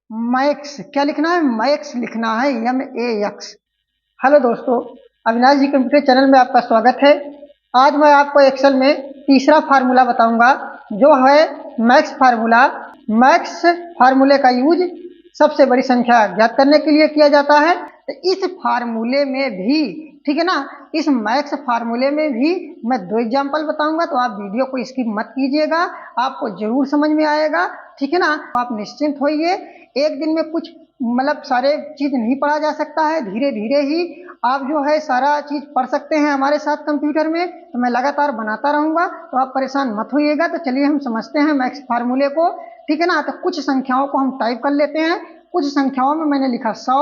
Max क्या लिखना है? मैक्स लिखना है, MAX। हेलो दोस्तों, अविनाश जी कंप्यूटर चैनल में आपका स्वागत है। आज मैं आपको एक्सेल में तीसरा फार्मूला बताऊंगा, जो है मैक्स फार्मूला। मैक्स फार्मूले का यूज सबसे बड़ी संख्या ज्ञात करने के लिए किया जाता है। तो इस फार्मूले में भी, ठीक है ना, इस मैक्स फार्मूले में भी मैं 2 एग्जाम्पल बताऊंगा, तो आप वीडियो को स्किप मत कीजिएगा, आपको जरूर समझ में आएगा। ठीक है ना, आप निश्चिंत होइए। एक दिन में कुछ मतलब सारे चीज नहीं पढ़ा जा सकता है, धीरे धीरे ही आप जो है सारा चीज पढ़ सकते हैं हमारे साथ कंप्यूटर में। तो मैं लगातार बनाता रहूंगा, तो आप परेशान मत होइएगा। तो चलिए हम समझते हैं मैक्स फार्मूले को। ठीक है ना, तो कुछ संख्याओं को हम टाइप कर लेते हैं। कुछ संख्याओं में मैंने लिखा 100।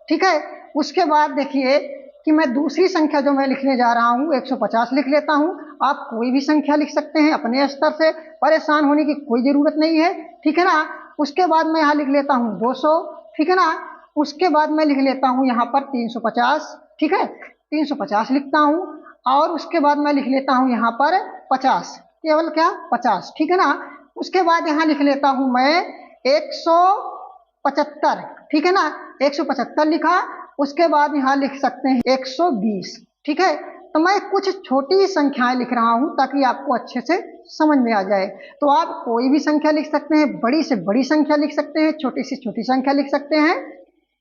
ठीक है, उसके बाद देखिए कि मैं दूसरी संख्या जो मैं लिखने जा रहा हूँ 150 लिख लेता हूँ। आप कोई भी संख्या लिख सकते हैं अपने स्तर से, परेशान होने की कोई जरूरत नहीं है। ठीक है ना, उसके बाद मैं यहाँ लिख लेता हूँ 200। ठीक है ना, उसके बाद मैं लिख लेता हूँ यहाँ पर 350। ठीक है, 350 लिखता हूँ। और उसके बाद मैं लिख लेता हूँ यहाँ पर 50, केवल क्या 50। ठीक है ना, उसके बाद यहाँ लिख लेता हूँ मैं 175। ठीक है ना, 175 लिखा। उसके बाद यहाँ लिख सकते हैं 120। ठीक है, तो मैं कुछ छोटी संख्याएं लिख रहा हूं ताकि आपको अच्छे से समझ में आ जाए। तो आप कोई भी संख्या लिख सकते हैं, बड़ी से बड़ी संख्या लिख सकते हैं, छोटी से छोटी संख्या लिख सकते हैं।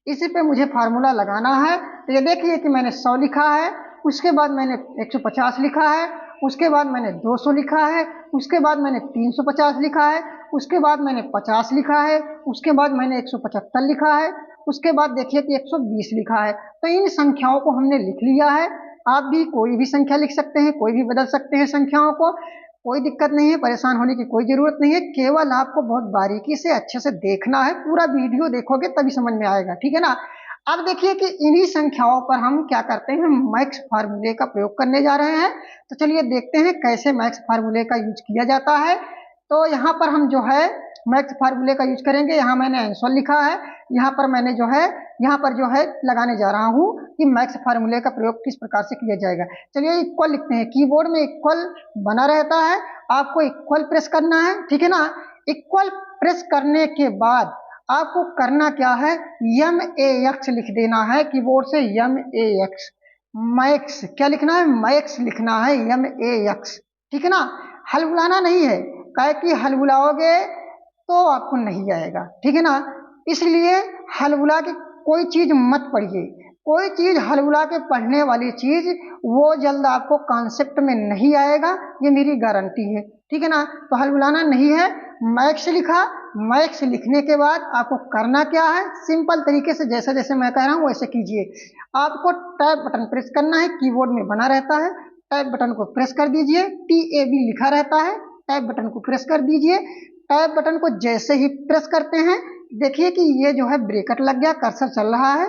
इसी पे मुझे फार्मूला लगाना है। तो ये देखिए कि मैंने 100 लिखा है, उसके बाद मैंने 150 लिखा है, उसके बाद मैंने 200 लिखा है, उसके बाद मैंने 350 लिखा है, उसके बाद मैंने 50 लिखा है, उसके बाद मैंने 175 लिखा है, उसके बाद देखिए कि 120 लिखा है। तो इन संख्याओं को हमने लिख लिया है। आप भी कोई भी संख्या लिख सकते हैं, कोई भी बदल सकते हैं संख्याओं को, कोई दिक्कत नहीं है, परेशान होने की कोई जरूरत नहीं है। केवल आपको बहुत बारीकी से अच्छे से देखना है, पूरा वीडियो देखोगे तभी समझ में आएगा। ठीक है ना, अब देखिए कि इन्हीं संख्याओं पर हम क्या करते हैं, मैक्स फार्मूले का प्रयोग करने जा रहे हैं। तो चलिए देखते हैं कैसे मैक्स फार्मूले का यूज किया जाता है। तो यहाँ पर हम जो है मैक्स फार्मूले का यूज करेंगे। यहाँ मैंने आंसर लिखा है, यहाँ पर मैंने जो है यहाँ पर जो है लगाने जा रहा हूँ कि मैक्स फार्मूले का प्रयोग किस प्रकार से किया जाएगा। चलिए इक्वल लिखते हैं, कीबोर्ड में इक्वल बना रहता है, आपको इक्वल प्रेस करना है। ठीक है ना, इक्वल प्रेस करने के बाद आपको करना क्या है, MAX लिख देना है कीबोर्ड से, MAX। मैक्स क्या लिखना है, मैक्स लिखना है, MAX। ठीक है ना, हलबुलाना नहीं है, काहे कि हलबुलाओगे तो आपको नहीं आएगा। ठीक है ना, इसलिए हलबुला के कोई चीज मत पढ़िए। कोई चीज हलबुला के पढ़ने वाली चीज वो जल्द आपको कॉन्सेप्ट में नहीं आएगा, ये मेरी गारंटी है। ठीक है ना, तो हलबुलाना नहीं है। मैक्स लिखा, मैक्स लिखने के बाद आपको करना क्या है, सिंपल तरीके से जैसे जैसे मैं कह रहा हूँ वैसे कीजिए। आपको टैब बटन प्रेस करना है, कीबोर्ड में बना रहता है, टैब बटन को प्रेस कर दीजिए, TAB लिखा रहता है, टैब बटन को प्रेस कर दीजिए। टैब बटन को जैसे ही प्रेस करते हैं, देखिए कि ये जो है ब्रेकेट लग गया, कर्सर चल रहा है।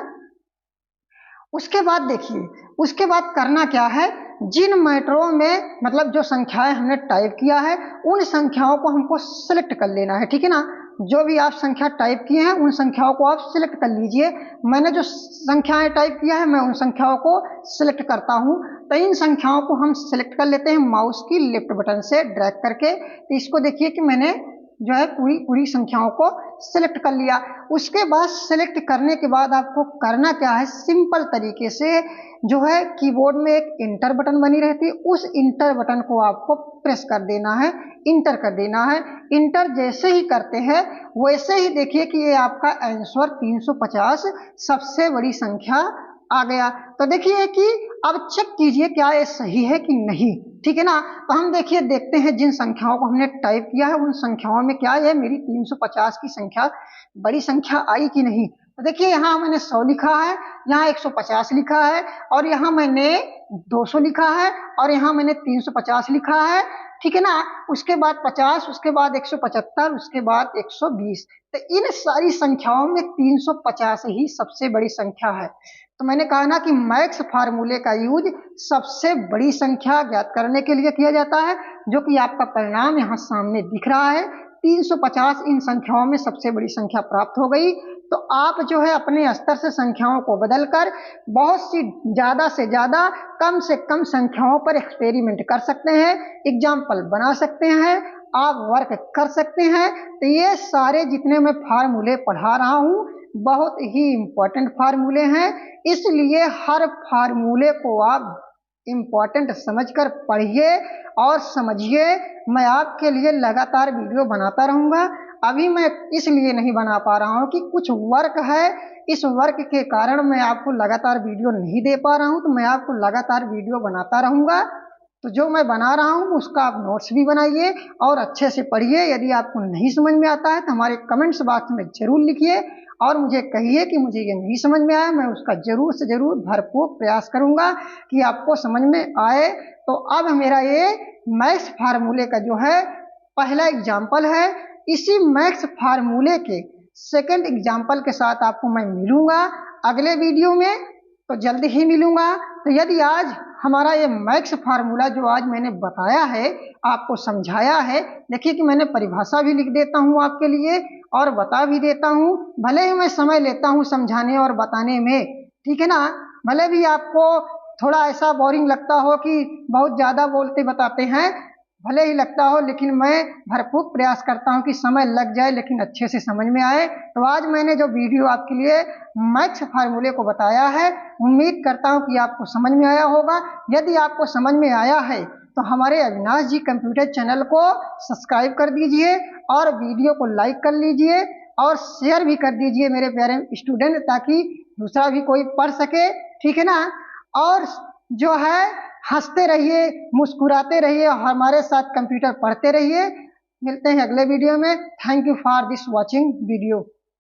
उसके बाद देखिए, उसके बाद करना क्या है, जिन मैटरों में मतलब जो संख्याएं हमने टाइप किया है उन संख्याओं को हमको सिलेक्ट कर लेना है। ठीक है ना, जो भी आप संख्या टाइप किए हैं उन संख्याओं को आप सिलेक्ट कर लीजिए। मैंने जो संख्याएं टाइप किया है मैं उन संख्याओं को सिलेक्ट करता हूं। तो इन संख्याओं को हम सिलेक्ट कर लेते हैं माउस की लेफ्ट बटन से ड्रैग करके। तो इसको देखिए कि मैंने जो है पूरी पूरी संख्याओं को सिलेक्ट कर लिया। उसके बाद सिलेक्ट करने के बाद आपको करना क्या है, सिंपल तरीके से जो है कीबोर्ड में एक इंटर बटन बनी रहती है, उस इंटर बटन को आपको प्रेस कर देना है, इंटर कर देना है। इंटर जैसे ही करते हैं वैसे ही देखिए कि ये आपका आंसर 350 सबसे बड़ी संख्या आ गया। तो देखिए कि अब चेक कीजिए क्या ये सही है कि नहीं। ठीक है ना, तो हम देखिए देखते हैं जिन संख्याओं को हमने टाइप किया है उन संख्याओं में क्या है मेरी 350 की संख्या बड़ी संख्या आई कि नहीं। तो देखिए यहाँ मैंने 100 लिखा है, यहाँ 150 लिखा है, और यहाँ मैंने 200 लिखा है, और यहाँ मैंने 350 लिखा है। ठीक है ना, उसके बाद 50, उसके बाद 175, उसके बाद 120। तो इन सारी संख्याओं में 350 ही सबसे बड़ी संख्या है। तो मैंने कहा ना कि मैक्स फार्मूले का यूज सबसे बड़ी संख्या ज्ञात करने के लिए किया जाता है, जो कि आपका परिणाम यहाँ सामने दिख रहा है। 350 इन संख्याओं में सबसे बड़ी संख्या प्राप्त हो गई। तो आप जो है अपने स्तर से संख्याओं को बदलकर बहुत सी ज्यादा से ज्यादा कम से कम संख्याओं पर एक्सपेरिमेंट कर सकते हैं, एग्जाम्पल बना सकते हैं। आप वर्क कर सकते हैं। तो ये सारे जितने मैं फार्मूले पढ़ा रहा हूँ बहुत ही इम्पोर्टेंट फार्मूले हैं, इसलिए हर फार्मूले को आप इम्पोर्टेंट समझकर पढ़िए और समझिए। मैं आपके लिए लगातार वीडियो बनाता रहूँगा। अभी मैं इसलिए नहीं बना पा रहा हूँ कि कुछ वर्क है, इस वर्क के कारण मैं आपको लगातार वीडियो नहीं दे पा रहा हूँ, तो मैं आपको लगातार वीडियो बनाता रहूँगा। तो जो मैं बना रहा हूँ उसका आप नोट्स भी बनाइए और अच्छे से पढ़िए। यदि आपको नहीं समझ में आता है तो हमारे कमेंट्स बॉक्स में ज़रूर लिखिए और मुझे कहिए कि मुझे ये नहीं समझ में आया। मैं उसका ज़रूर से ज़रूर भरपूर प्रयास करूँगा कि आपको समझ में आए। तो अब मेरा ये मैथ्स फार्मूले का जो है पहला एग्जाम्पल है। इसी मैथ्स फार्मूले के सेकंड एग्जाम्पल के साथ आपको मैं मिलूँगा अगले वीडियो में, तो जल्द ही मिलूँगा। तो यदि आज हमारा ये मैथ्स फार्मूला जो आज मैंने बताया है, आपको समझाया है, देखिए कि मैंने परिभाषा भी लिख देता हूँ आपके लिए और बता भी देता हूँ। भले ही मैं समय लेता हूँ समझाने और बताने में, ठीक है ना, भले भी आपको थोड़ा ऐसा बोरिंग लगता हो कि बहुत ज़्यादा बोलते बताते हैं, भले ही लगता हो, लेकिन मैं भरपूर प्रयास करता हूं कि समय लग जाए लेकिन अच्छे से समझ में आए। तो आज मैंने जो वीडियो आपके लिए मैथ्स फार्मूले को बताया है, उम्मीद करता हूं कि आपको समझ में आया होगा। यदि आपको समझ में आया है तो हमारे अविनाश जी कंप्यूटर चैनल को सब्सक्राइब कर दीजिए और वीडियो को लाइक कर लीजिए और शेयर भी कर दीजिए मेरे प्यारे स्टूडेंट, ताकि दूसरा भी कोई पढ़ सके, ठीक है ना। और जो है हंसते रहिए, मुस्कुराते रहिए और हमारे साथ कंप्यूटर पढ़ते रहिए। मिलते हैं अगले वीडियो में। Thank you for this watching video.